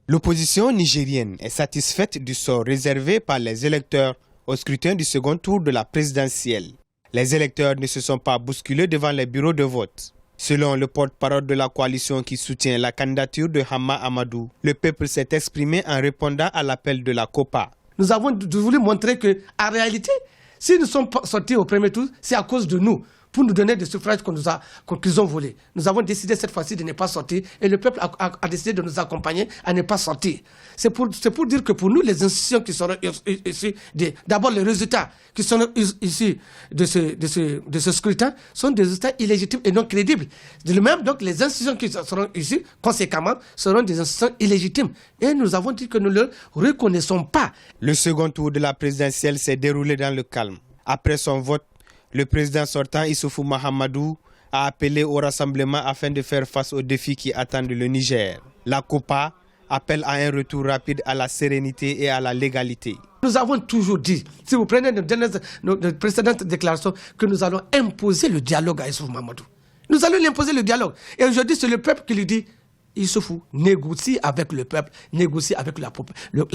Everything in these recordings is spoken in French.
L'opposition nigérienne est satisfaite du sort réservé par les électeurs au scrutin du second tour de la présidentielle. Les électeurs ne se sont pas bousculés devant les bureaux de vote. Selon le porte-parole de la coalition qui soutient la candidature de Hama Amadou, le peuple s'est exprimé en répondant à l'appel de la COPA. Nous avons voulu montrer qu'en réalité, si nous sommes sortis au premier tour, c'est à cause de nous, pour nous donner des suffrages qu'ils ont volés. Nous avons décidé cette fois-ci de ne pas sortir et le peuple a décidé de nous accompagner à ne pas sortir. C'est pour dire que pour nous, les institutions qui seront issues, d'abord les résultats qui seront issus de ce scrutin sont des résultats illégitimes et non crédibles. De même, donc, les institutions qui seront issues, conséquemment, seront des institutions illégitimes. Et nous avons dit que nous ne le reconnaissons pas. Le second tour de la présidentielle s'est déroulé dans le calme. Après son vote, le président sortant Issoufou Mahamadou a appelé au rassemblement afin de faire face aux défis qui attendent le Niger. La COPA appelle à un retour rapide à la sérénité et à la légalité. Nous avons toujours dit, si vous prenez nos précédentes déclarations, que nous allons imposer le dialogue à Issoufou Mahamadou. Nous allons lui imposer le dialogue. Et aujourd'hui, c'est le peuple qui lui dit, Issoufou, négocie avec le peuple, négocie avec la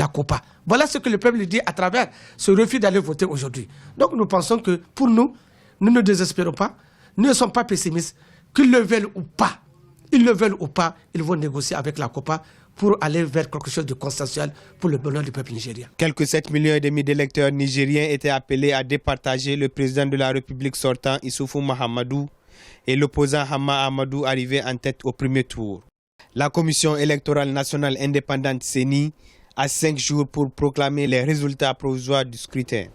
COPA. Voilà ce que le peuple lui dit à travers ce refus d'aller voter aujourd'hui. Donc nous pensons que pour nous, nous ne désespérons pas, nous ne sommes pas pessimistes, qu'ils le veulent ou pas. Ils le veulent ou pas, ils vont négocier avec la COPA pour aller vers quelque chose de consensuel pour le bonheur du peuple nigérien. Quelques 7,5 millions d'électeurs nigériens étaient appelés à départager le président de la République sortant, Issoufou Mahamadou, et l'opposant Hama Amadou arrivé en tête au premier tour. La Commission électorale nationale indépendante CENI a 5 jours pour proclamer les résultats provisoires du scrutin.